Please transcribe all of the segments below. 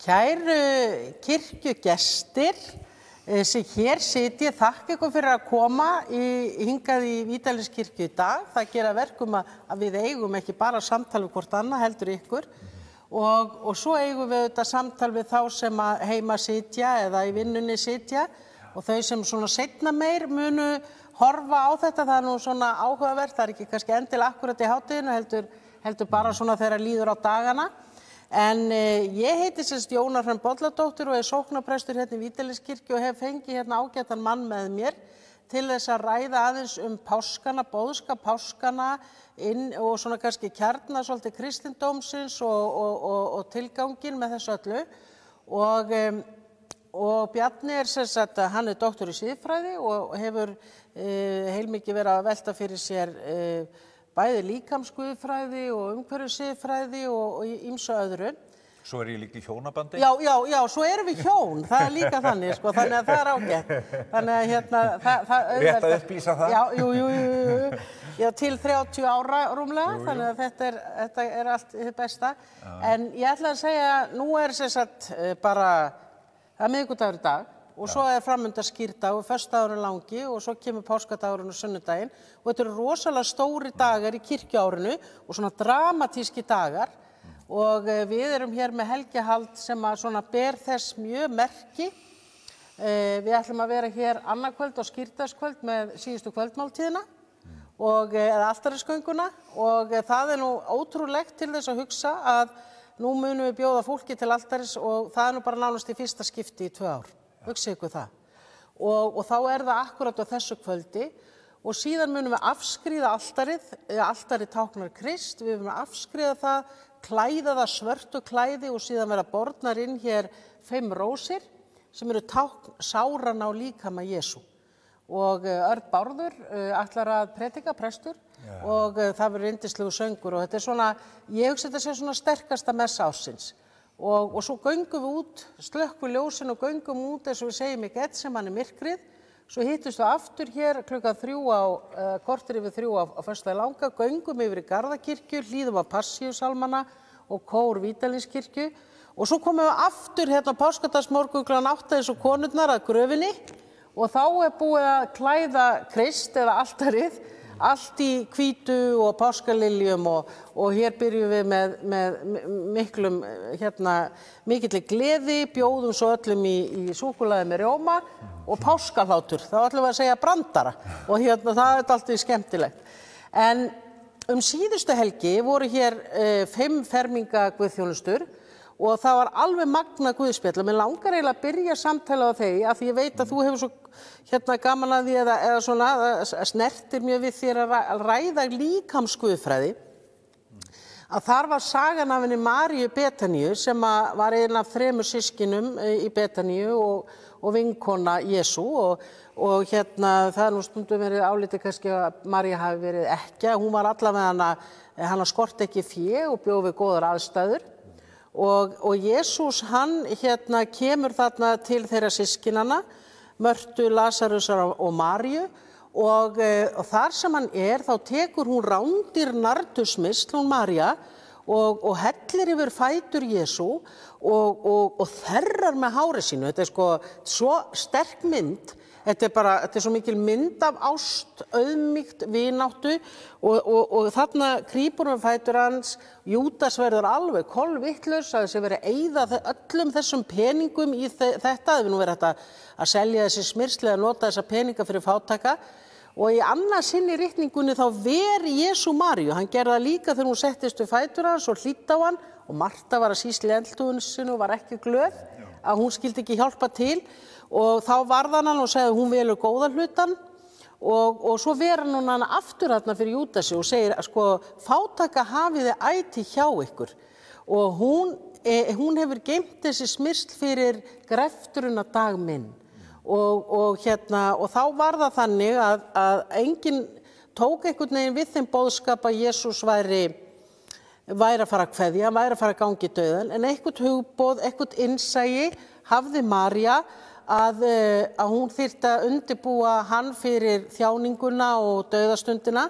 Kæru kirkjugestir sem hér sitja, þakka ykkur fyrir að koma hingað í Vídalínkirkju í dag. Það gera verkum að við eigum ekki bara samtal við hvort annað heldur ykkur og svo eigum við þetta samtal við þá sem heima sitja eða í vinnunni sitja og þau sem svona seinna meir munu horfa á þetta. Það nú svona áhugavert, það ekki kannski endilega akkurat í hátíðinu heldur bara svona þegar líður á dagana. En ég heiti Jóna Hrönn Bolladóttir og sóknarprestur hérna í Vídalínkirkju og hef fengið hérna ágætan mann með mér til þess að ræða aðeins páskana, boðskap páskana og svona kannski kjarna svolítið kristindómsins og tilganginn með þessu öllu. Og Bjarni hann doktor í siðfræði og hefur heilmikið verið að velta fyrir sér bæði líkamsguðfræði og umhverfissiðfræði og ýmsu öðru. Svo ég líka í hjónabandi? Já, svo erum við hjón, það líka þannig, sko, þannig að það ágætt. Þannig að hérna, það rétt að uppvísa það? Já, til 30 ára rúmlega, þannig að þetta allt hið besta. En ég ætla að segja, nú sem sagt bara, það miðvikudagur í dag, og svo framöndan skírdagur, föstudagurinn langi og svo kemur páskadagurinn og sunnudaginn og þetta eru rosalega stóri dagar í kirkjuárinu og svona dramatíski dagar og við erum hér með helgihald sem svona ber þess mjög merki. Við ætlum að vera hér annarkvöld og skírdagskvöld með síðustu kvöldmáltíðina eða altarisgönguna og það nú ótrúlegt til þess að hugsa að nú munum við bjóða fólki til altaris og það nú bara nánast í fyrsta skipti í 2 ár. Hugsið ykkur það. Og þá það akkurat á þessu kvöldi og síðan munum við afskríða altarið, altarið táknar Krist, við munum afskríða það, klæða það svörtu klæði og síðan vera bornar inn hér 5 rósir sem eru tákn sáranna og líkama Jesú. Og Örn Bárður ætlar að predika, prestur, og það verður yndislegu söngur og þetta svona, ég hugsa þetta sé svona sterkasta messa ársins. Og svo göngum við út, slökkvum ljósin og göngum út eins og við segjum í Getsemani myrkrið. Svo hittumst við aftur hér klukkan 3 korter yfir 3 á föstudaginn langa, göngum yfir í Garðakirkju, hlýðum á Passíusálmana og kór Vídalínkirkju. Og svo komum við aftur hérna páskadagsmorgun klukkan 8 eins og konurnar að gröfinni og þá búið að klæða Krist eða altarið. Allt í hvítu og páskaliljum og hér byrjum við með miklum, mikilli gleði, bjóðum svo öllum í súkkulaði með rjóma og páskahlátur, þá ætlum við að segja brandara og það alltaf skemmtilegt. En síðustu helgi voru hér 5 ferminga guðþjónustur og það var alveg magna guðspjall og mér langar eiginlega að byrja samtala á þeim af því ég veit að þú hefur svo gaman að því eða svona snertir mjög við þér að ræða líkamsguðfræði að þar var sagan af henni Maríu Betaníu sem var ein af 3 systkinum í Betaníu og vinkona Jesú og það nú stundum verið álitið kannski að María hafi verið ekkja, hún var allavega hana skorti ekki fé og bjó við góðar aðstæður. Og Jesús hann kemur þarna til þeirra systkinanna, Mörtu, Lasarusar og Maríu og þar sem hann þá tekur hún rándýr nardusmisl, hún María, og hellir yfir fætur Jesú og þerrar með hári sínu. Þetta sko svo sterk mynd. Þetta svo mikil mynd af ást, auðmýkt, vináttu og þarna krýpur fætur hans, Júdas verður alveg kolvitlaus að þessi verið að eyða öllum þessum peningum í þetta, það nú verið að selja þessi smyrsli að nota þessa peninga fyrir fátæka og í annað sinn í ritningunni þá veri Jesú Maríu, hann gerði það líka þegar hún settist við fætur hans og hlýddi á hann og Marta var að sýsla í eldhúsinu og var ekki glöð að hún skildi ekki hjálpa til. Og þá varðan hann og segði hún velur góða hlutan og svo ver hann hana aftur þarna fyrir Júdasi og segir sko fátæka hafið þið ætíð hjá ykkur og hún hefur geymt þessi smyrsl fyrir grefturinn að dag minn og þá var það þannig að enginn tók einhvern veginn við þeim boðskap að Jesús væri að fara að kveðja, væri að fara að gangi dauðan en eitthvað hugboð, eitthvað innsæi hafði María að hún þyrfti að undirbúa hann fyrir þjáninguna og dauðastundina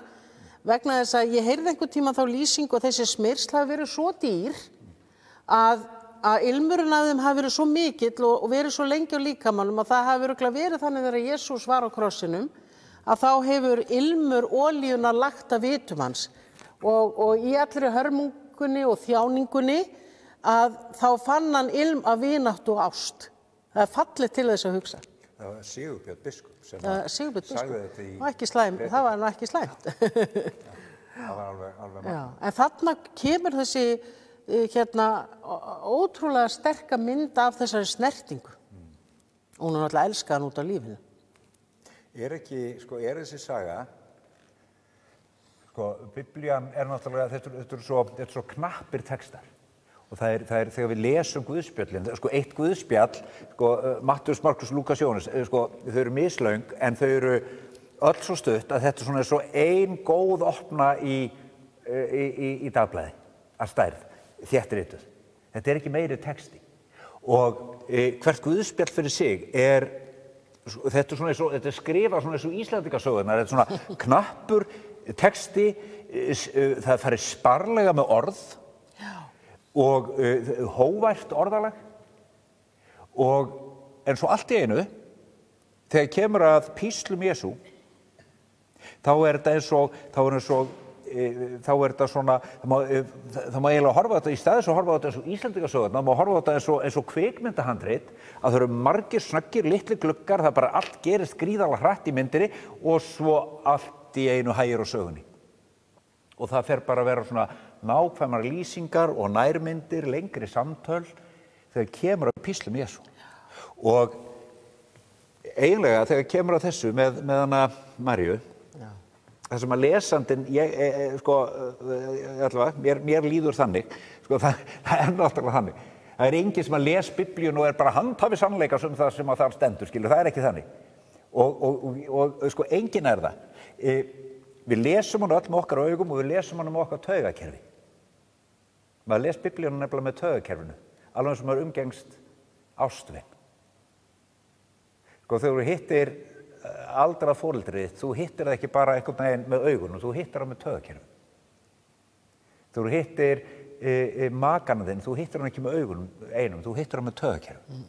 vegna þess að ég heyrði einhvern tíma þá lýsingu og þessi smyrsl hafi verið svo dýr að að ilmurinn af þeim hafi verið svo mikill og verið svo lengi á líkamannum að það hafi örugglega verið þannig þegar Jesús var á krossinum að þá hefur ilmur olíuna lagt að vitum hans og í allri hörmungunni og þjáningunni að þá fann hann ilm af vináttu og ást. Það fallið til þess að hugsa. Það var Sigurbjörn biskup sem Sigurbjörn sagði þetta í... Það var nú ekki slæmt. Það var alveg Já, en þarna kemur þessi ótrúlega sterka mynd af þessari snertingu. Og hún náttúrulega elskað hann út af lífinu. Er þessi saga, Biblían náttúrulega, þetta er svo knappir textar. Og það er þegar við lesum Guðspjöllin, eitt Guðspjall, Mattheus, Markus, Lúkas, Jóhannes, þau eru mislöng, en þau eru öll svo stutt að þetta er svo ein góð opna í dagblæði, að stærð, þéttrituð. Þetta er ekki meiri texti. Og hvert Guðspjall fyrir sig þetta er skrifað svona eins og Íslendingasögurnar, þetta er svona knappur texti, það farið sparlega með orð, og hóvært orðalag en svo allt í einu þegar kemur að píslum Jesú þá er þetta svona það má eiginlega horfa á þetta í staðis að horfa á þetta eins og Íslendingasögurnar, það má horfa á þetta eins og kvikmyndahandrit að það eru margir snöggir litli gluggar, það bara allt gerist gríðarlega hratt í myndinni og svo allt í einu hægir á sögunni og það fer bara að vera svona nákvæmar lýsingar og nærmyndir, lengri samtöl þegar kemur að píslum Jesú. Og eiginlega þegar kemur að þessu með hana Maríu, það sem að lesandinn, mér líður þannig, það er náttúrulega þannig. Það er enginn sem að les Biblíun og er bara handhafi sannleika sem það sem að þar stendur, það er ekki þannig. Og enginn er það. Við lesum hann öll með okkar augum og við lesum hann með okkar taugakerfi. Maður les Biblíuna nefnilega með taugakerfinu, alveg eins og maður umgengst ástvin. Þegar þú hittir aldrað foreldrið, þú hittir það ekki bara einhvern veginn með augunum, þú hittir það með taugakerfinu. Þegar þú hittir makana þinn, þú hittir hann ekki með augunum einum, þú hittir hann með taugakerfinu.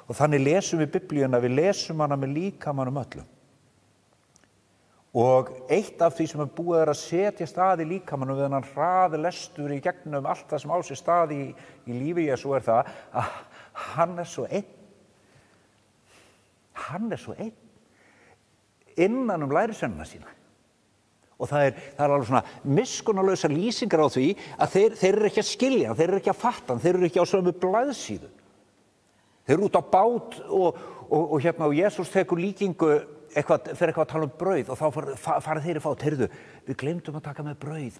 Og þannig lesum við Biblíuna, við lesum hana með líkamanum öllum. Og eitt af því sem er búið að setja stað í líkamanum við hann hraði lestur í gegnum allt það sem á sér stað í lífi Jesú er það að hann er svo einn. Hann er svo einn innan lærisveinana sína. Og það er alveg svona miskunnarlausar lýsingar á því að þeir eru ekki að skilja, þeir eru ekki að fatta, þeir eru ekki á sömu blaðsíðu. Þeir eru út á bát og Jesús tekur líkingu fer eitthvað að tala um brauð og þá farið þeir í fát, heyrðu, við glemdum að taka með brauð,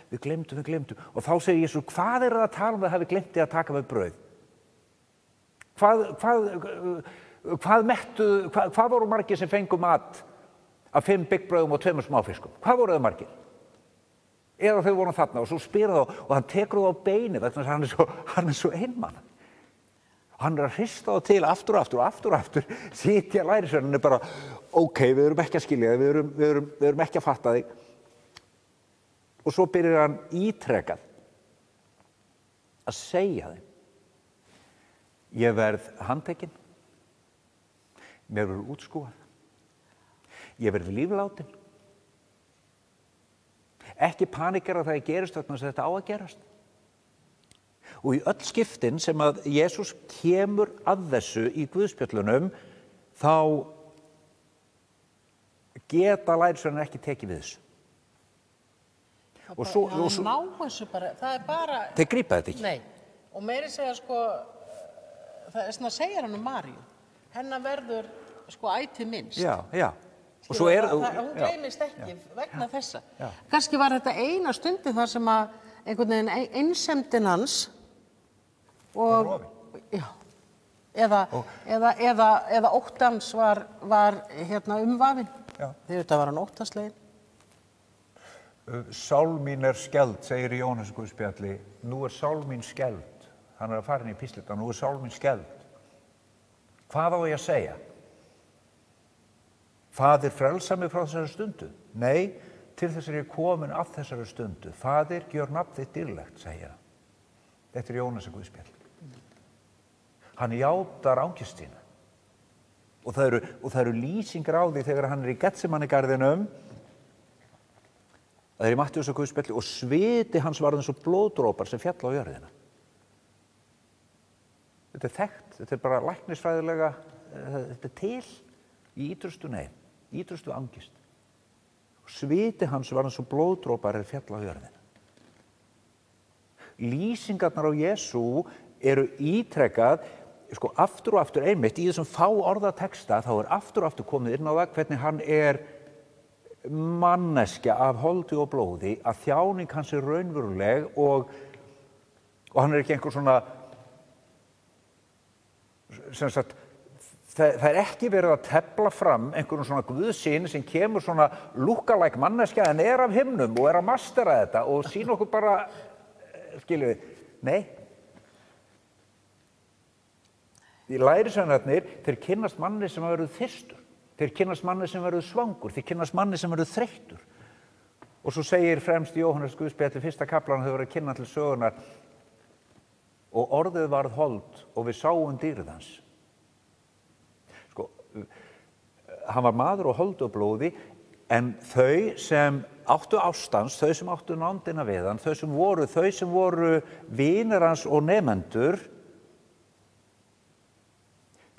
við glemdum. Og þá segir Jesús, hvað er það að tala um það hafi glemt að taka með brauð? Hvað voru margir sem fengu mat af 5 byggbrauðum og 2 smáfiskum? Hvað voru það margir? Eða þau voru þarna og svo spyrir þá og hann tekur það á beini vegna þess að hann er svo einmana. Hann er að hrista það til aftur og aftur, sitja lærisveinarnir bara, ok, við erum ekki að skilja þig, við erum ekki að fatta þig. Og svo byrjar hann ítrekað að segja þeim, ég verð handtekinn, mér verður útskúfað, ég verð líflátin. Ekki panikera það gerist vegna þess að þetta á að gerast. Og í öll skiptin sem að Jesús kemur að þessu í Guðspjöllunum, þá geta lærisveinarnir ekki tekið við þessu. Og svo ná þessu bara, það er bara... Þeir grípa þetta ekki. Nei, og meiri segja það er svona að segja hann um Maríu. Hennar verður ætíð minnst. Já. Og svo hún gleymist ekki vegna þessa. Kannski var þetta eina stundi þar sem að einhvern veginn einsemdin hans og eða óttans var umvafinn. Þegar þetta var hann óttaslegin. Sál mín er skeld, segir í Jóhannes Guðspjalli. Nú er sál mín skeld. Hann er að fara inn í píslita. Nú er sál mín skeld. Hvað á ég að segja? Faðir, frelsa mig frá þessari stundu. Nei, til þess er ég komin að þessari stundu. Faðir, gjör nafn þitt dýrlegt, segja. Þetta Jónasar guðspjall. Hann játar angist sína. Og það eru lýsingar á því þegar hann í Getsemanigarðinum, það í Mattheusar guðspjalli, og sviti hans var eins og blóðdrópar sem fjalla á jörðina. Þetta þekkt, þetta bara læknisfræðilega, þetta til í ítrustu angist. Sviti hans var eins og blóðdrópar fjalla á jörðina. Lýsingarnar á Jesú eru ítrekkað, aftur og aftur einmitt í þessum fá orða texta, þá aftur og aftur komið inn á það hvernig hann manneskja af holdi og blóði, að þjáning hans raunveruleg og hann ekki einhver svona, sem sagt, það ekki verið að tefla fram einhverjum svona guðsyn sem kemur svona lookalike manneskja en af himnum og að mastera þetta og sýna okkur bara, skiljum við, nei. Í lærisveinarnir, þeir kynnast manni sem verður þyrstur, þeir kynnast manni sem verður svangur, þeir kynnast manni sem verður þreyttur. Og svo segir fremst í Jóhannes guðspjalli, 1. kaflan, þau verður að kynna til sögunar, og orðið varð hold og við sáum dýrið hans. Hann var maður og hold og blóði, en þau sem áttu ástans, þau sem áttu nándina við hann, þau sem voru vinir hans og nemendur,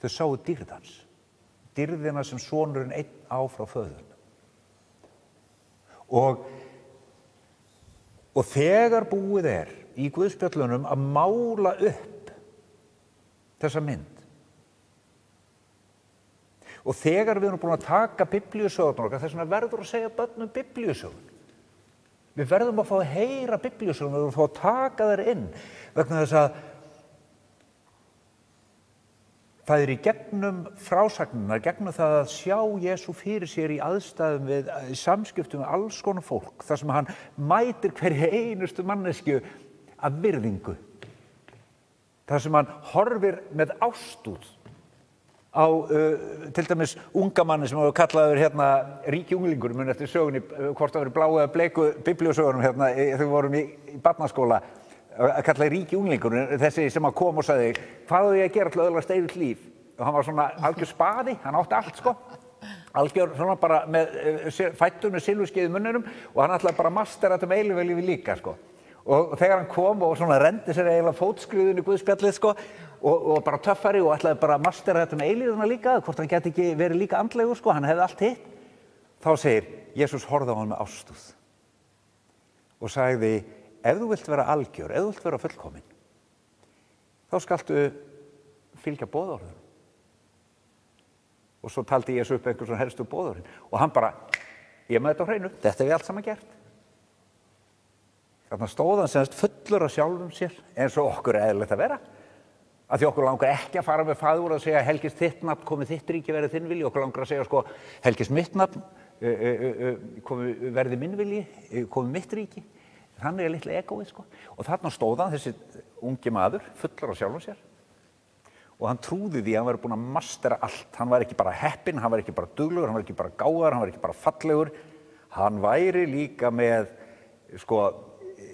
þau sáu dýrð hans, dýrðina sem sonurinn einn á frá föðurnum. Og þegar búið í guðspjöllunum að mála upp þessa mynd, og þegar við erum búin að taka biblíusögurnar okkar, þess vegna verður að segja börnum biblíusögun. Við verðum að fá að heyra biblíusögun, við verðum að fá að taka þær inn, vegna þess að það í gegnum frásagnirnar, gegnum það að sjá Jesú fyrir sér í aðstæðum í samskiptum við alls konar fólk, þar sem hann mætir hverja einustu manneskju af virðingu. Þar sem hann horfir með ástúð á til dæmis unga manni sem var kallaður ríki unglingur, mun eftir sögunni, hvort það verið bláu eða bleiku biblíusögunum þegar við vorum í barnaskóla, að kalla ríki unglingur, þessi sem að kom og sagði, hvað á ég að gera til að öðlast eilíft líf? Og hann var svona algjör spaði, hann átti allt algjör svona bara fættur með silfurskeið í munninum og hann ætlaði bara að mastera þetta með eilífa lífi líka Og þegar hann kom og svona rendi sér eiginlega fótskriðun í guðspjallið og bara töffari og ætlaði bara að mastera þetta með eilífuna líka, hvort hann geti ekki verið líka andlegur hann hefði allt hitt, þá segir Jesús horfði á hann með ástúð og sagði, ef þú vilt vera algjör, ef þú vilt vera fullkomin, þá skaltu fylgja boðorðum. Og svo taldi Jesús upp einhver svona helstu boðorðin og hann bara, ég með þetta á hreinu, þetta hef ég allt saman gert. Þannig stóð hann semst fullur af sjálfum sér, eins og okkur eðlilegt að vera. Að því okkur langar ekki að fara með faðir og segja, helgist þitt nafn, komið þitt ríki verið þinn vilji, okkur langar að segja, helgist mitt nafn, verði minn vilji, komið mitt ríki. Þannig litla egóið, Og þarna stóð hann, þessi ungi maður, fullur af sjálfum sér. Og hann trúði því að hann væri búinn að mastera allt. Hann var ekki bara heppinn, hann var ekki bara duglegur, hann var ekki bara gáðar, hann var ekki bara fallegur. Hann væri líka með,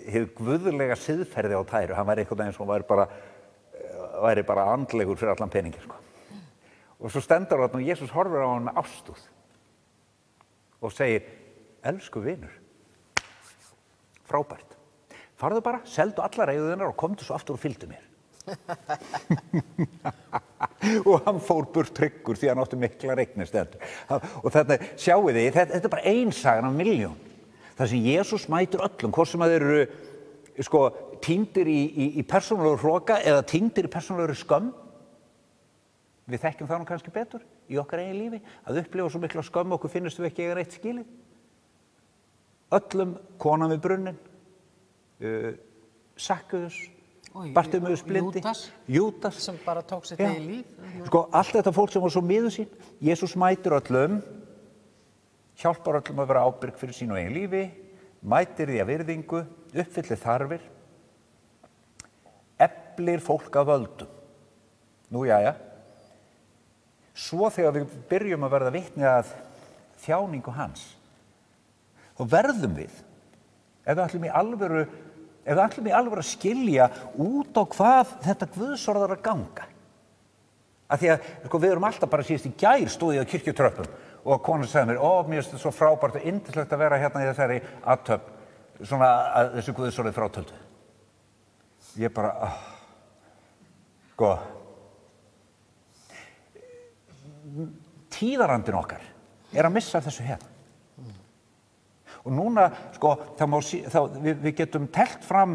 hið guðlega siðferði á tæru. Hann væri einhvern veginn sem væri bara andlegur fyrir allan peningir, Og svo stendur þarna og Jesús horfir á hann með ástúð og segir, elsku vinur, frábært. Farðu bara, seldu allar eigur og komdu svo aftur og fylgdu mér. Og hann fór burt tryggur því hann átti miklar eignistendur. Og þetta, sjáu þið, þetta bara ein sagan af milljón. Það sem Jesús mætir öllum, hvort sem að þeir eru týndir í persónulegur hroka eða týndir í persónulegur skömm. Við þekkjum það nú kannski betur í okkar eigin lífi, að upplifa svo mikla skömm okkur finnst við ekki eiga reitt skilið. Öllum, konan við brunnin, Sakkaus, Bartimeus blindi, Júdas sem bara tók sitt eigin líf. Allt þetta fólk sem var svo miður sín, Jesús mætir öllum, hjálpar öllum að vera ábyrg fyrir sínu eigin lífi, mætir því að virðingu, uppfyllir þarfir, eflir fólk að völdum. Nú, jæja. Svo þegar við byrjum að verða vitni að þjáningu hans, þá verðum við, ef við ætlum í alvöru, ef við ætlum í alveg að skilja út á hvað þetta guðsorð að ganga. Af því að sko, við erum alltaf bara síðast í gær stóðið á kirkjutröppum og konan sagði mér, mér finnst þetta svo frábært og yndislegt að vera hérna í þessari athöfn, svona að þessu guðsorði frátöldu. Ég bara, sko, tíðarandinn okkar að missa þessu hérna. Og núna, sko, við getum telt fram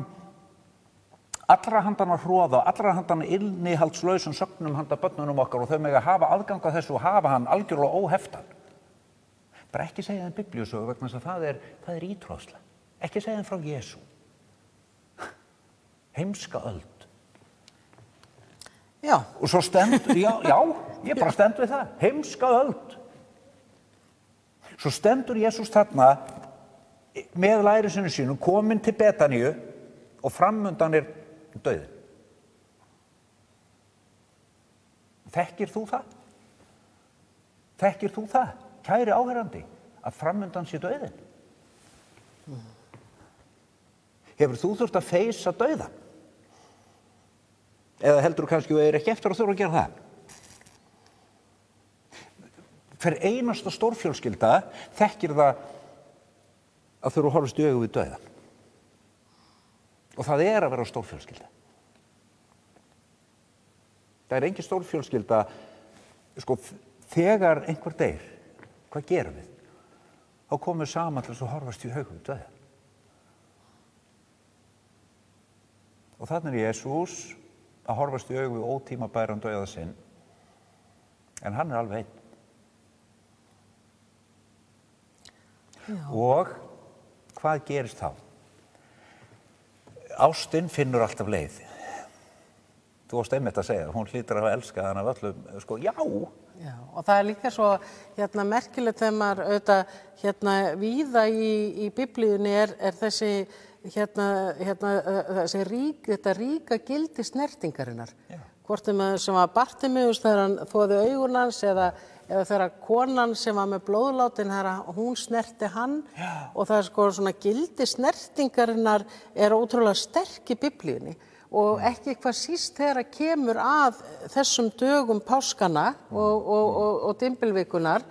allra handana hroða, allra handana innihaldslausum sögnum handa börnunum okkar og þau mega hafa aðgang að þessu og hafa hann algjörlega óheftan. Bara ekki segja þeim biblíusögu vegna þess að það er ítróðsla. Ekki segja þeim frá Jesú. Heimska öld. Já. Og svo stendur, ég bara stend við það. Heimska öld. Svo stendur Jesús þarna með lærisveinum sínum, kominn til Betaníu og framundan dauðinn. Þekkir þú það? Þekkir þú það, kæri áheyrandi, að framundan sé dauðinn? Hefur þú þurft að feysa dauðann? Eða heldur þú kannski að ekki eftir að þurfa að gera það? Hver einasta stórfjölskylda þekkir það að þurfa að horfast í augu við dauðann. Og það að vera stórfjölskylda. Það er engin stórfjölskylda, sko, þegar einhver deyr, hvað gerum við? Þá komum við saman til þess að horfast í augu við dauðann. Og þannig er Jesús að horfast í augu við ótímabæran dauða sinn, en hann er alveg einn. Já. Og hvað gerist þá? Ástin finnur alltaf leið. Þú varst einmitt að segja, hún hlýtur að hafa elskað hann af öllum, sko, já. Já, og það er líka svo merkilegt þegar maður auðvitað víða í biblíunni er þessi þessi ríka gildi snertingarinnar. Já. Hvort sem var Bartimeus þegar hann þvoði augun hans eða þegar konan sem var með blóðlátin hún snerti hann. Já. Og það er sko svona gildi snertingarinnar er ótrúlega sterk í biblíunni og ekki hvað síst þegar kemur að þessum dögum páskana og dymbilvikunar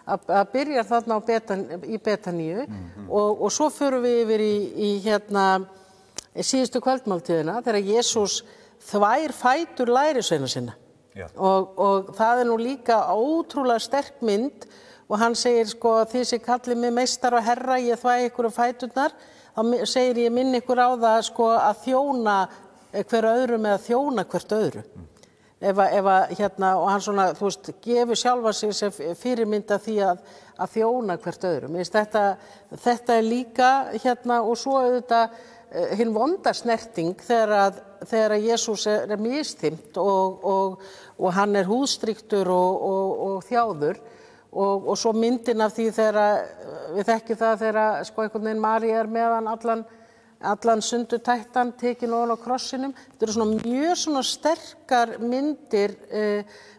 að byrja þarna í Betaníu og svo förum við yfir í síðustu kvöldmáltíðina þegar Jesús þvær fætur lærisveina sinna. Og það er nú líka ótrúlega sterk mynd og hann segir sko þið sem kallið mig meistar og herra ég þvæ ykkur fæturnar þá segir ég minn ykkur á það sko að þjóna hver öðrum eða þjóna hvert öðru. Ef og hann svona, þú veist, gefur sjálfa sig sem fyrirmynda því að þjóna hvert öðrum. Þetta er líka og svo auðvitað hinn vonda snerting þegar Jesús er misþyrmt og hann er húðstrýktur og þjáður og svo myndin af því þegar við þekkjum það þegar sko einhvern veginn María er með hann allan sundurtættan tekin ofan á krossinum. Þetta eru svona mjög svona sterkar myndir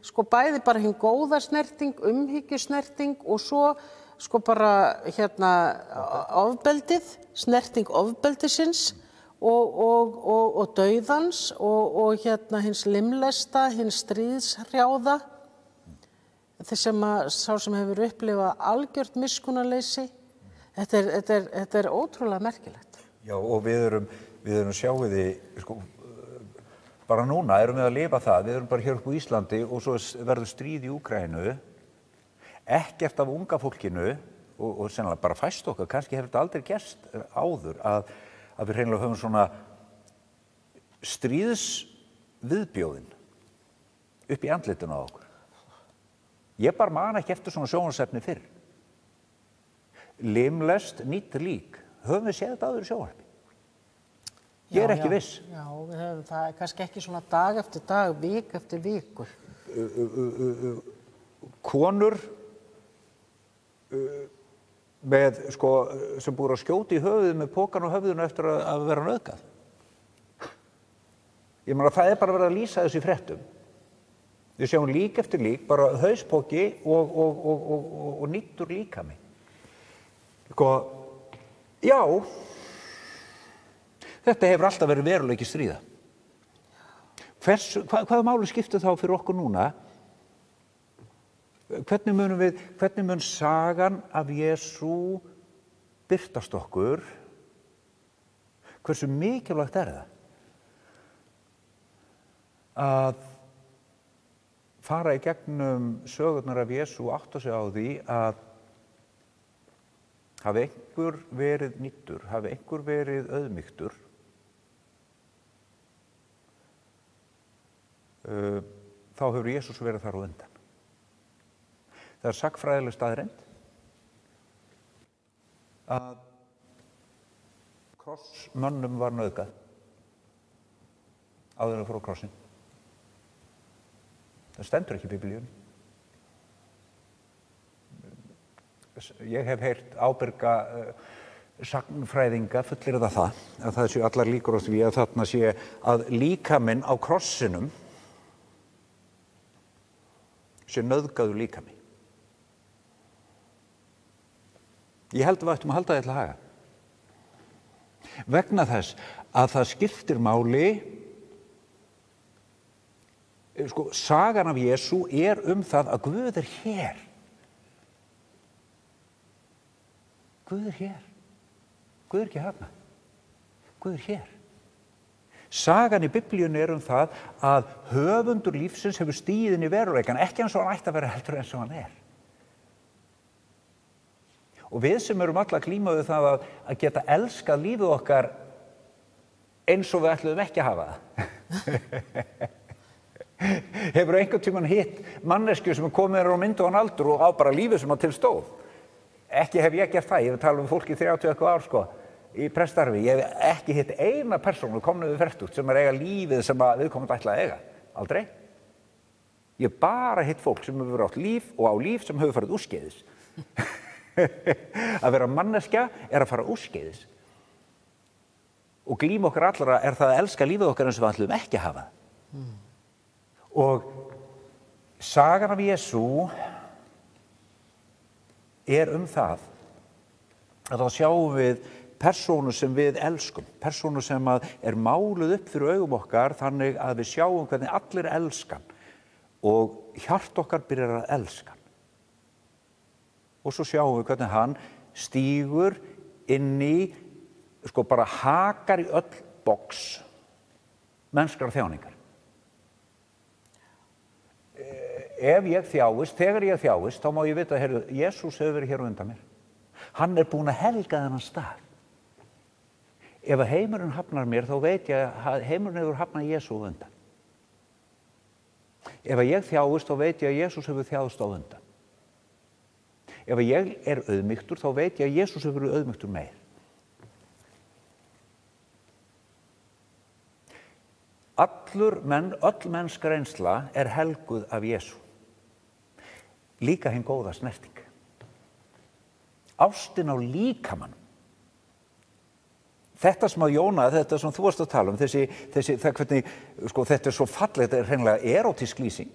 sko bæði bara hinn góða snerting, umhyggjusnerting og svo sko bara ofbeldið, snerting ofbeldisins og dauðans og hins limlesta, hins stríðshrjáða. Sá sem hefur upplifað algjört miskunnarleysi. Þetta er ótrúlega merkilegt. Já, og við erum sjáið í, sko, bara núna erum við að lifa það, við erum bara hér upp á Íslandi og svo verður stríð í Úkraínu, ekkert af unga fólkinu og sennilega bara fæst okkar, kannski hefur þetta aldrei gerst áður að við hreinlega höfum svona stríðsviðbjóðin upp í andlitinu á okkur. Ég bara man ekki eftir svona sjónvarpsefni fyrr. Limlest, nýtt lík. Höfum við séð þetta áður í sjónvarpi? Ég er ekki viss. Já, við höfum það kannski ekki svona dag eftir dag, vik eftir viku. Konur með, sko, sem búið að skjóta í höfuðið með pokan á höfðinu eftir að vera nauðgað. Ég meina, það er bara verið að lýsa þessu í fréttum. Við sjáum lík eftir lík, bara hauspoki og nýttur líkami. Sko, já, Þetta hefur alltaf verið veruleiki stríða. Hvaða máli skiptir þá fyrir okkur núna? Hvernig mun sagan af Jesú birtast okkur? Hversu mikilvægt það? Að fara í gegnum sögurnar af Jesú átta sig á því að hafi einhver verið nýttur, hafi einhver verið auðmýktur, þá hefur Jesús verið þar á undan. Það sagnfræðileg staðreynd að krossmönnum var nauðgað áður en fór á krossinn. Það stendur ekki í Biblíunni. Ég hef heyrt ábyrga sagnfræðinga fullyrða það, að það séu allar líkur á því að þarna sé að líkaminn á krossinum sé nauðgaður líkami. Ég held að við ættum að halda þetta til haga. Vegna þess að það skiptir máli, sagan af Jesú það að Guð hér. Guð hér. Guð ekki þarna. Guð hér. Sagan í Biblíunni það að höfundur lífsins hefur stigið inn í veruleikann, ekki eins og hann ætti að vera heldur eins og hann Og við sem erum alla að glíma við það að geta elskað lífið okkar eins og við ætluðum ekki að hafa það. Hefur einhvern tímann hitt manneskju sem komið á myndugan aldur og á bara lífið sem til stóð? Ekki hef ég gert það, ég hef talað fólki 30 eitthvað ár í preststarfi. Ég hef ekki hitt eina persónu komið við fertugt sem eiga lífið sem viðkomandi ætla að eiga. Aldrei. Ég hef bara hitt fólk sem hefur átt líf og á líf sem hefur farið úrskeiðis. Að vera manneskja að fara úrskeiðis. Og glíma okkar allra það að elska lífið okkar eins og við ætlum ekki að hafa. Og sagan af Jesú það að þá sjáum við persónu sem við elskum, persónu sem máluð upp fyrir augum okkar þannig að við sjáum hvernig allir elskan og hjart okkar byrjar að elska. Og svo sjáum við hvernig hann stígur inn í, bara hakar í öll box mennskrar þjáningar. Ef ég þjáist, þegar ég þjáist, þá má ég vita að Jesús hefur verið hér á undan mér. Hann búinn að helga þennan stað. Ef að heimurinn hafnar mér, þá veit ég að heimurinn hefur hafnað Jesú á undan. Ef að ég þjáist, þá veit ég að Jesús hefur þjáðst á undan. Ef að ég auðmýktur, þá veit ég að Jesús hefur verið auðmýktur meir. Öll mennsk reynsla helguð af Jesú. Líka hinn góða snerting. Ástin á líkamanum. Þetta sem að Jóna, þetta sem þú varst að tala þetta svo fallegt, þetta hreinlega erótísk lýsing.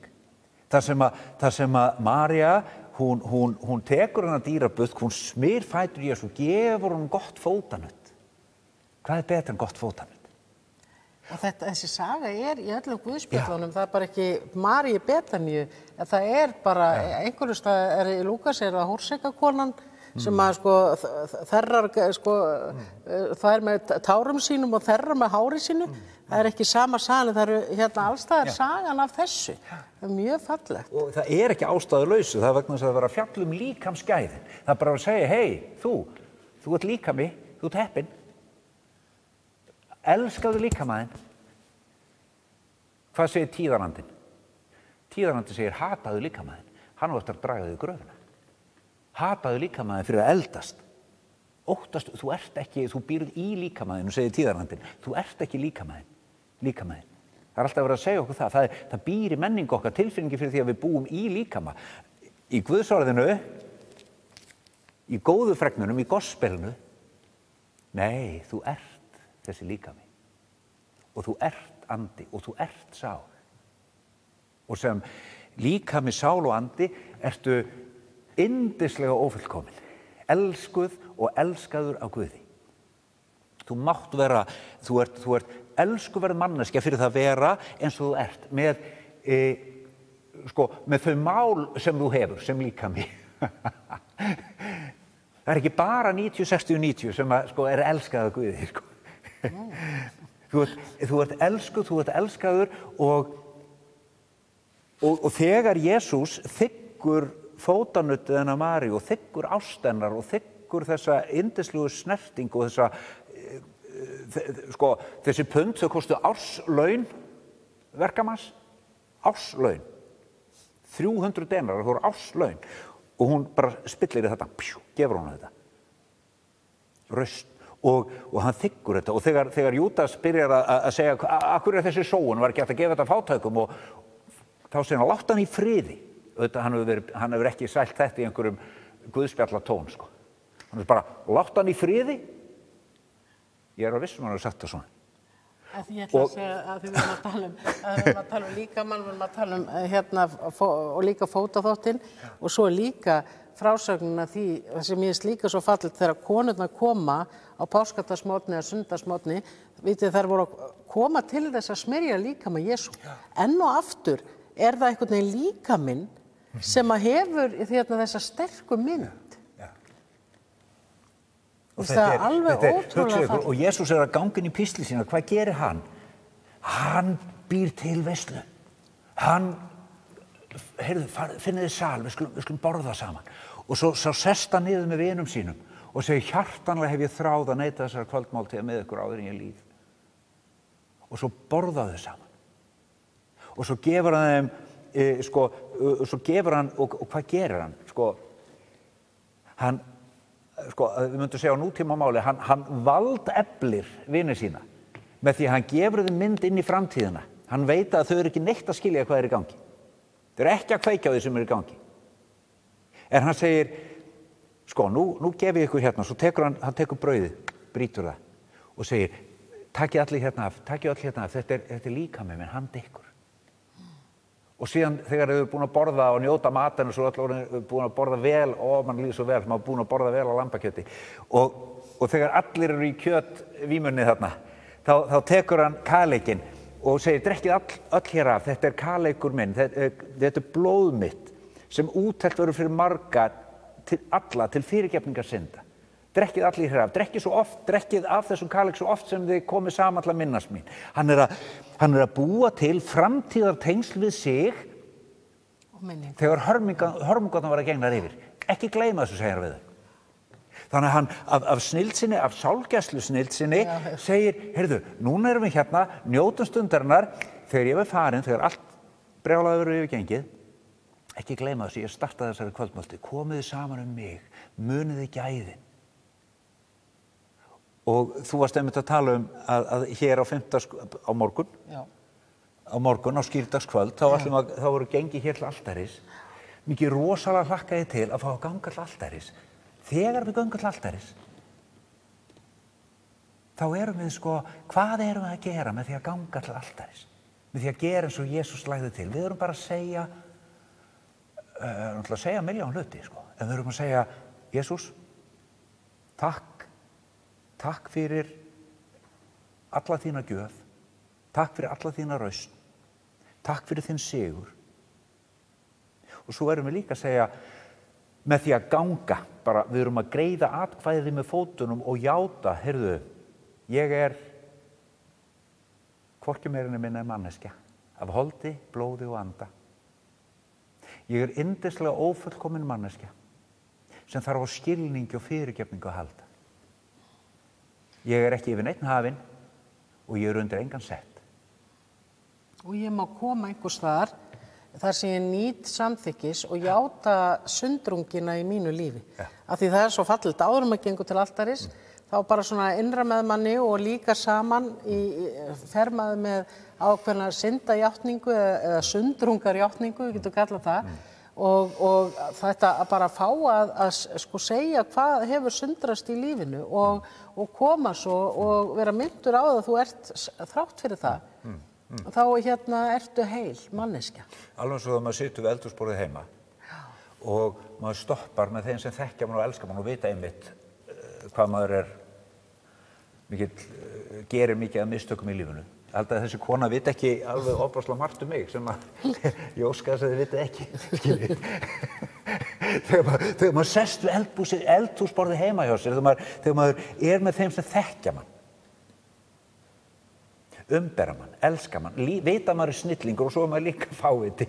Þar sem að María, hún tekur hennar dýrabusk, hún smyr fætur Jesú, gefur hún gott fótanutt. Hvað betra en gott fótanutt? Og þessi saga í öllum guðspjöllunum, það bara ekki Maríu Betaníu, það bara einhverju stað í Lúkas það hórsekakonan sem að þerrar, það með tárum sínum og þerrar með hári sínu. Það ekki sama sagan, það hérna allstaðar sagan af þessu. Það mjög fallegt. Og það ekki ástæðulausu, það vegna þess að það vera fjall líkamsgæðin. Það bara að segja, hey, þú ert líkami, þú ert heppinn. Elskaðu líkamaðinn. Hvað segir tíðarandinn? Tíðarandinn segir hataðu líkamaðinn. Hann á eftir að draga þig í gröfina. Hataðu líkamaðinn fyrir að eldast. Óttast, þú býrð í líkamaðinn og segir tíðarandinn. Þú ert ekki líkamaðinn. Það alltaf verið að segja okkur það. Það býr í menningu okkar tilfinningi fyrir því að við búum í líkama. Í Guðsorðinu, í góðu fregnunum, í gospelinu. Nei, þú ert þessi líkami og þú ert andi og þú ert sál og sem líkami, sál og andi ertu yndislega ófullkomin, elskuð og elskaður af Guði Þú mátt vera, þú ert elskuverð manneskja fyrir það að vera eins og þú ert með, með þau mál sem þú hefur, sem líkami. Það ekki bara 90, 60, 90 sem er elskað af Guði. Þú ert elskuð, þú ert elskaður og þegar Jesús þiggur fótanuddið hennar Maríu og þiggur ást hennar og þiggur þessa yndislegu snertingu og þessi pund þau kostu árslaun verkamanns, árslaun 300 denarar, það voru árslaun og hún bara spillir í þetta, gefur hún þetta raust og hann þiggur þetta og þegar Júdas byrjar að segja af hverju þessi sóun var ekki hægt að gefa þetta fátækum og þá segir hann láta hann í friði hann hefur ekki sælt þetta í einhverjum guðspjallatón hann er bara láta hann í friði ég að vissum hann hefur sagt það svona Ég ætla að segja að við erum að tala um líkamann, við erum að tala um og líka fótaþvottinn og svo líka frásögnina því sem ég líka svo fallegt þegar konurnar koma á páskadagsmorgni eða sunnudagsmorgni, vitið þær voru að koma til þess að smyrja líkama Jesú. Enn og aftur er það einhvern veginn líkaminn sem að hefur þessa sterku mynd. Það er alveg ótrúlega fallegt. Og Jesús að ganga inn í písli sína, hvað gerir hann? Hann býr til veislu. Hann, finnið þið sal, við skulum borða saman. Og svo sest hann niður með vinum sínum og segir hjartanlega hef ég þráð að neita þessar kvöldmáltíða með ykkur áður en ég líð. Og svo borða þau saman. Og svo gefur hann þeim, og hvað gerir hann? Við myndum segja á nútímamáli, hann valdeflir vini sína með því að hann gefur þeim mynd inn í framtíðina. Hann veit að þau eru ekki neitt að skilja hvað er í gangi. Þau eru ekki að kveikja á því sem er í gangi. En hann segir, nú gef ég ykkur hérna, svo hann tekur brauðið, brýtur það og segir, takið allir hérna af, þetta er líkami minn, hand ykkur. Og síðan þegar þau eru búin að borða og njóta matinn og svo allir búin að borða vel og mann líður svo vel, maður búin að borða vel á lambakjöti og þegar allir eru í kjötvímunni þarna þá tekur hann kaleikinn og segir drekkið öll hér af, þetta er kaleikur minn, þetta er blóð mitt sem útelt verður fyrir marga til fyrirgefningar synda. Drekkið allir hér af, drekkið af þessum kaleik svo oft sem þið komið saman til að minnast mín. Hann er að búa til framtíðartengsl við sig þegar hörmungarnar var að gengnar yfir. Ekki gleyma þessu, segir við þau. Þannig að hann af snilld sinni, af sálgæslu snilld sinni, segir, heyrðu, núna erum við hérna, njótum stundarinnar, þegar ég var farin, þegar allt brjálaði verið yfirgengið, ekki gleyma þessu, ég startaði þessari kvöldmáltíð, komiði saman mig, muniði gæðin. Og þú varst einmitt að tala um að hér á morgun, á skýrdagskvöld, þá voru gengið hér til altaris. Mikið rosalega hlakkaði til að fá að ganga til altaris. Þegar við göngum til altaris, þá erum við hvað erum við að gera með því að ganga til altaris? Með því að gera eins og Jesús lagði til. Við erum bara að segja milljón hluti, en við erum að segja, Jesús, takk fyrir alla þína gjöf, takk fyrir alla þína rausn, takk fyrir þinn sigur. Og svo erum við líka að segja, með því að ganga, bara við erum að greiða atkvæði með fótunum og játa, heyrðu, ég er hvorki meira minna manneskja, af holdi, blóði og anda. Ég er yndislega ófullkomin manneskja, sem þarf á skilningi og fyrirgefningu að halda. Ég er ekki yfir neitt hafinn og ég er undir engan sett. Og ég má koma einhvers þar sem ég nýt samþykkis og játa sundrungina í mínu lífi. Af því það er svo fallegt áður að gengur til altaris, þá bara svona innra með manni og líka saman fer maður með ákveðna syndajátningu eða sundrungarjátningu, við getum kallað það. Og þetta að bara fá að segja hvað hefur sundrast í lífinu og koma svo og vera myndur á það að þú ert þrátt fyrir það. Þá ertu heil manneskja. Alveg svo að maður situr við eldhúsborðið heima og maður stoppar með þeim sem þekkja mann og elskar mann og vita einmitt hvað maður gerir mikið af mistökum í lífinu. Ég held að þessi kona viti ekki alveg ofboðslega margt mig sem að ég óska þess að þið vitið ekki, skiljið. Þegar maður sest við eldhúsborðið heima hjá sér, þegar maður með þeim sem þekkja mann, umbera mann, elska mann, vita maður snillingur og svo maður líka fáviti.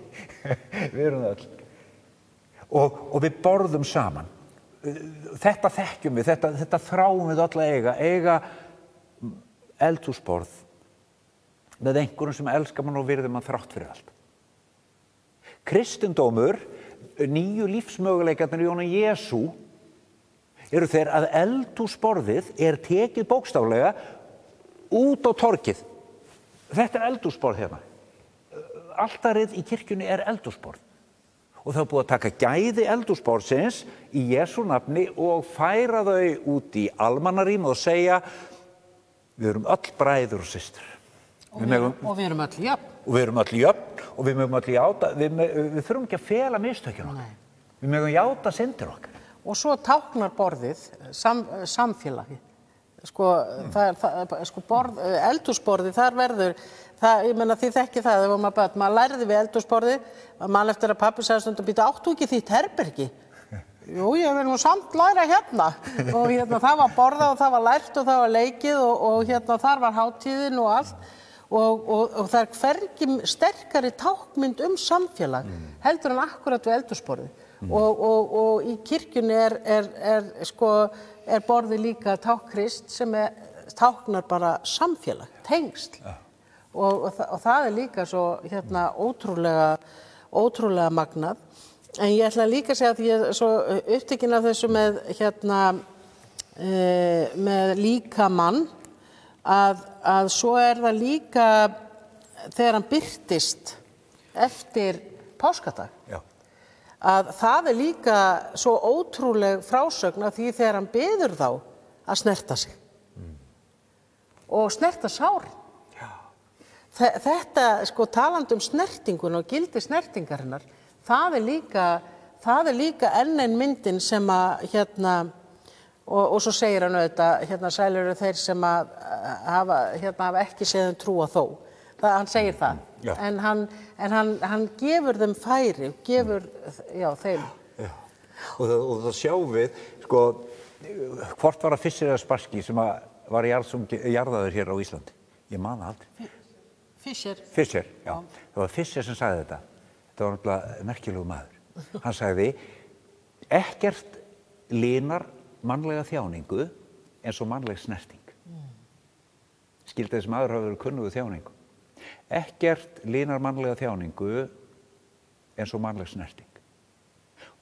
Við erum það öll. Og við borðum saman. Þetta þekkjum við, þetta þráum við öll að eiga eldhúsborð með einhverjum sem elskar mann og virðir mann þrátt fyrir allt. Kristindómur, nýju lífsmöguleikarnir í honum Jesú, eru þeir að eldhúsborðið tekið bókstaflega út á torgið. Þetta eldhúsborð hérna. Altarið í kirkjunni eldhúsborð. Og það búið að taka gæði eldhúsborðsins í Jesú nafni og færa þau út í almannarím og segja við erum öll bræður og systur. Og við erum öll jöfn. Og við erum öll jöfn og við mögum öll játa, við þurfum ekki að fela mistökjum okkar. Við mögum játa syndir okkar. Og svo táknar borðið samfélagi. Eldhúsborðið, þar verður, ég meina þið þekki það, þegar maður lærði við eldhúsborðið, mann eftir að pabbi sagði stundum, býta, áttu ekki þitt herbergi? Jú, ég vil nú samt læra hérna. Og það var borðað og það var lært og það var leikið og þar var hátíðin og allt. Og það hvergi sterkari tákmynd samfélag, heldur en akkurat við eldhúsborðið. Og í kirkjunni er borðið líka tákn Krist sem táknar bara samfélag, tengsl. Og það líka svo ótrúlega magnað. En ég ætla líka að segja að ég er svo upptekin af þessu með líkamann að svo það líka þegar hann birtist eftir páskadag. Já. Að það líka svo ótrúleg frásögn af því þegar hann biður þá að snerta sig. Og snerta sárin. Já. Þetta, talandi snertingun og gildi snertingarinnar, það er líka enn ein myndin sem að og svo segir hann auðvitað, sælir eru þeir sem að hafa ekki séð trúa þó. Hann segir það. Já. En hann gefur þeim færi, gefur þeim. Já. Og það sjáum við, hvort var að Fischer eða Spassky sem var jarðaður hér á Íslandi? Ég man það aldrei. Fischer, já. Það var Fischer sem sagði þetta. Þetta var náttúrulega merkilegu maður. Hann sagði, ekkert linar mannlega þjáningu eins og mannleg snerting. Skildi þessi maður hafa verið kunnugur þjáningu. Ekkert linar mannlega þjáningu eins og mannleg snerting.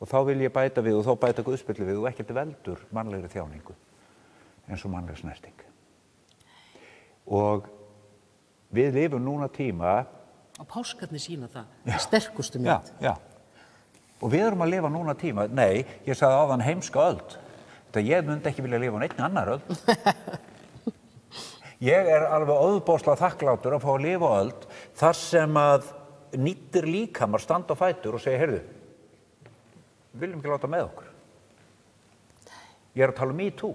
Og þá vil ég bæta við og þá bæta Guðspjalli við og ekkert veldur mannlegri þjáningu eins og mannleg snerting. Og við lifum núna tíma. Og páskarnir sýna það, sterkustu mynd. Já. Og við erum að lifa núna tíma. Nei, ég sagði áðan heimska öld. Þetta ég myndi ekki vilja lifa á neinni annar öld. Ég alveg óðbóðslega þakklátur að fá að lifa á öld þar sem að nýttir líkamar standa á fætur og segja, heyrðu, við viljum ekki láta með okkur. Ég að tala Me Too.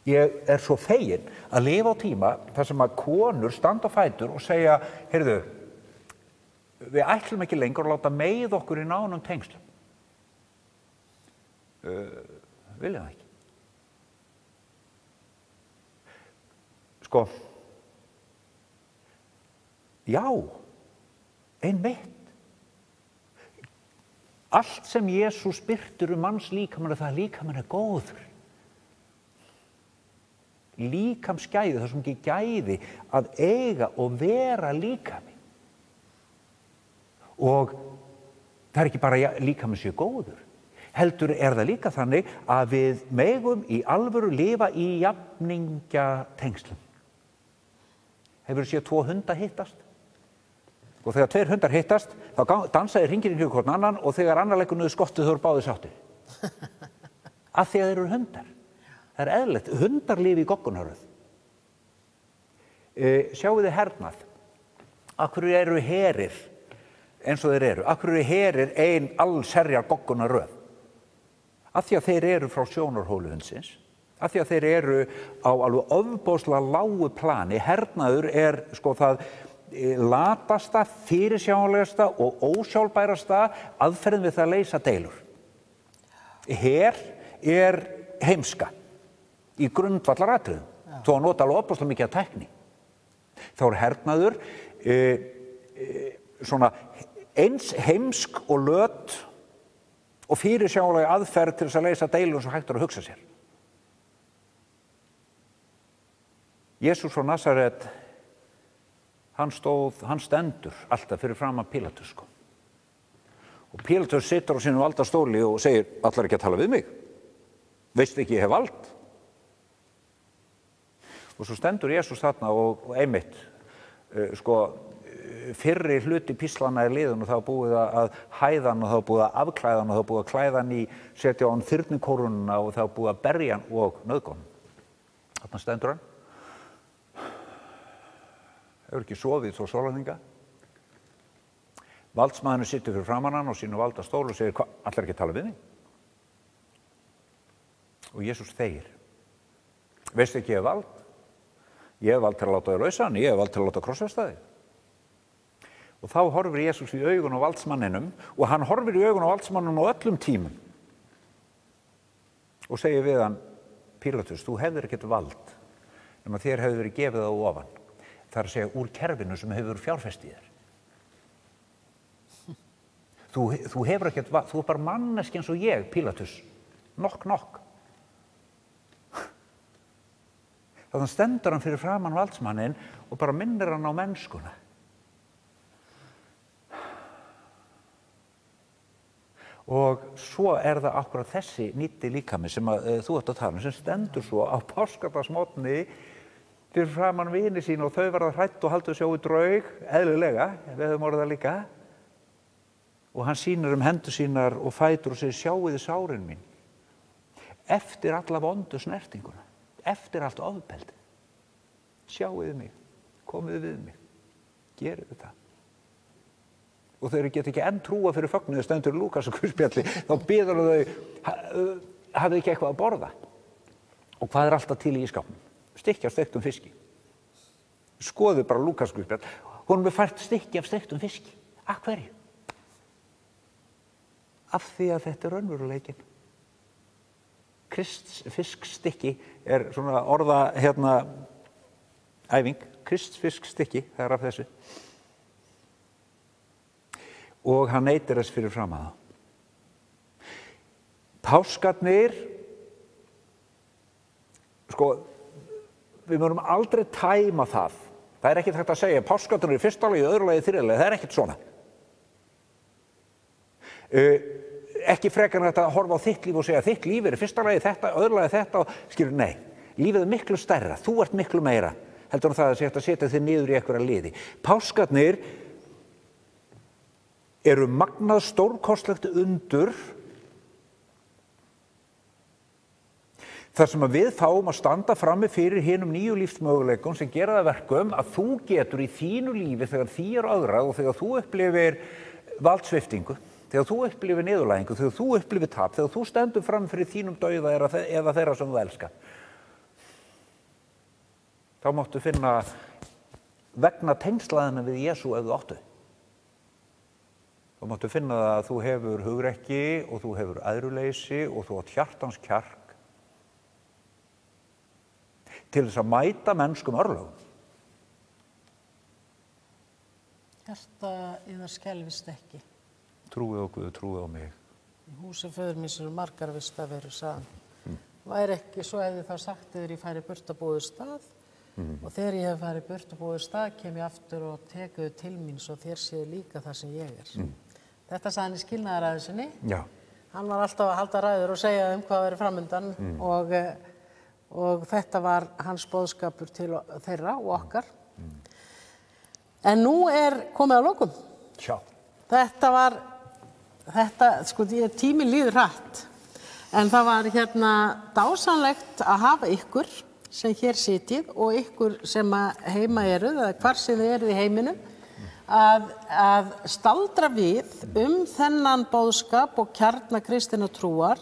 Ég svo fegin að lifa á tíma þar sem að konur standa á fætur og segja, heyrðu, við ætlum ekki lengur að láta með okkur í nánum tengslum. Viljum það ekki. Já, einmitt. Allt sem Jesús birtir manns líkamann það líkamann góður. Líkamsgæði, það sem ekki gæði að eiga og vera líkami. Og það ekki bara líkaminn sé góður. Heldur það líka þannig að við megum í alvöru lifa í jafningjatengslum. Hefur séð 2 hundar hittast? Og þegar 2 hundar hittast, þá dansaði hringirinn hjá hvern annan og þegar annar leggur niður skottið þau eru báðir sáttir. Af því að þeir eru hundar. Það eðlilegt. Hundar lifa í goggunaröð. Sjáu þið hernað. Af hverju eru herir eins og þeir eru? Af hverju eru herir ein allserjar goggunaröð? Af því að þeir eru frá sjónarhólu hundsins. Af því að þeir eru á alveg ofboðslega lágu plani. Hernaður sko það latasta, fyrirsjáanlegasta og ósjálfbærasta aðferðin við það að leysa deilur. Her heimska í grundvallaratriðum. Þó að nota alveg ofboðslega mikið af tækni. Þá hernaður svona eins heimsk og löt og fyrirsjáanlega aðferð til þess að leysa deilur sem hægt að hugsa sér. Jesús frá Nasaret, hann stendur alltaf fyrir framan Pílatus, sko. Og Pílatus situr á sínum valdastóli og segir, allar ekki að tala við mig? Veistu ekki, ég hef vald? Og svo stendur Jesús þarna og einmitt, fyrri hluti píslana liðun og þá búið að hæða hann og þá búið að afklæða hann og þá búið að klæða hann í, setja á hann þyrnikórununa og þá búið að berja hann og nauðga hann. Þarna stendur hann. Hefur ekki sofið svo sólarhringa. Valdsmaðurinn situr fyrir framan hann og sínu valdastól og segir, allar ekki að tala við mig? Og Jesús þegir. Veistu ekki, ég hef vald? Ég hef vald til að láta þig lausa hann, ég hef vald til að láta krossfesta þig. Og þá horfir Jesús í augun á valdsmanninum og hann horfir í augun á valdsmanninum á öllum tímum. Og segir við hann, Pílatus, þú hefðir ekkert vald nema þér hefði verið gefið það ofan. Það að segja úr kerfinu sem hefur fjárfest í þér. Þú hefur ekkert vald, þú bara manneski eins og ég, Pílatus. Nokk. Þannig stendur hann fyrir framan valdsmannin og bara minnir hann á mennskuna. Og svo það akkurat þessi nýtti líkami sem þú ert að tala sem stendur svo á páskadagsmorgni fyrir framan vini sín og þau verða hrædd og halda sjói draug, eðlilega, við höfum orðið það líka. Og hann sýnir hendur sínar og fætur og segir, sjáiði sárin mín. Eftir alla vondu snertinguna, eftir allt ofbeldi. Sjáiði mig, komiði við mig, gerið það. Og þau geta ekki enn trúa fyrir fögnuði stendur í Lúkasarguðspjalli, þá biður þau, hafið ekki eitthvað að borða. Og hvað alltaf til í ísskápnum? Stykki af steiktum fiski. Skoðu bara Lúkasarguðspjall, honum fært stykki af steiktum fiski. Af hverju? Af því að þetta raunveruleikinn. Krists fiskstykki svona orða æfing. Krists fiskstykki, það af þessu. Og hann neitir þess fyrir fram að það. Páskarnir, við munum aldrei tæma það. Það ekkert hægt að segja, páskarnir í fyrsta lagi, öðru lagi, þriðja lagi, það ekkert svona. Ekki frekar hægt að horfa á þitt líf og segja, þitt líf í fyrsta lagi þetta, öðru lagi þetta, og nei, lífið miklu stærra, þú ert miklu meira, heldur það að setja þig niður í einhverja liði. Páskarnir eru magnað stórkostlegt undur þar sem að við fáum að standa frammi fyrir hinum nýju lífsmöguleikum sem gera það verkum að þú getur í þínu lífi þegar því öðrað og þegar þú upplifir valdsviptingu, þegar þú upplifir niðurlægingu, þegar þú upplifir tap, þegar þú stendur fram fyrir þínum dauða eða þeirra sem þú elskar. Þá máttu finna vegna tengslaðina við Jesú ef þú áttu. Þá máttu finna það að þú hefur hugrekki og þú hefur æðruleysi og þú átt hjartans kjark til þess að mæta mennskum örlögum. Hjarta yðar skelfist ekki. Trúið á Guð, trúið á mig. Í húsi föður míns eru margar vistarverur, sagði hann. Væri ekki svo hefði þá sagt yfir ég færi burt að búið stað og þegar ég hef farið burt að búið stað kem ég aftur og tekuðu til mín svo þér séu líka það sem ég er. Þetta sagði hann í skilnaðaræðu sinni. Já. Hann var alltaf að halda ræður og segja hvað verið framundan og þetta var hans boðskapur til þeirra og okkar. En nú komið að lokum. Sjá. Tíminn líður hratt. En það var dásamlegt að hafa ykkur sem hér sitjið og ykkur sem heima eruð, eða hvar sem þið eruð í heiminum, að staldra við þennan boðskap og kjarna kristinnar trúar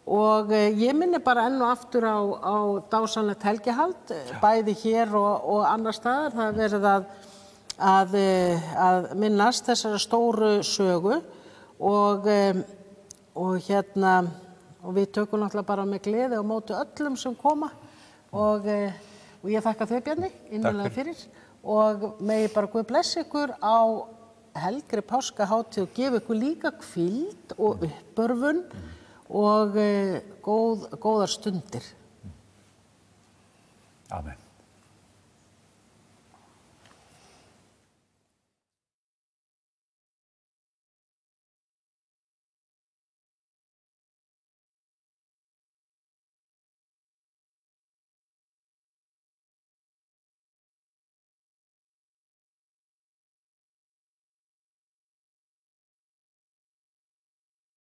og ég minni bara enn og aftur á dásamlegt helgihald, bæði hér og annar staðar. Það er verið að minnast þessara stóru sögu og við tökum náttúrulega bara með gleði á móti öllum sem koma og ég þakka þau, Bjarni, innilega fyrir og megi bara Guð blessa ykkur á helgri páskahátíð og gefa ykkur líka hvíld og uppörvun og góðar stundir. Amen.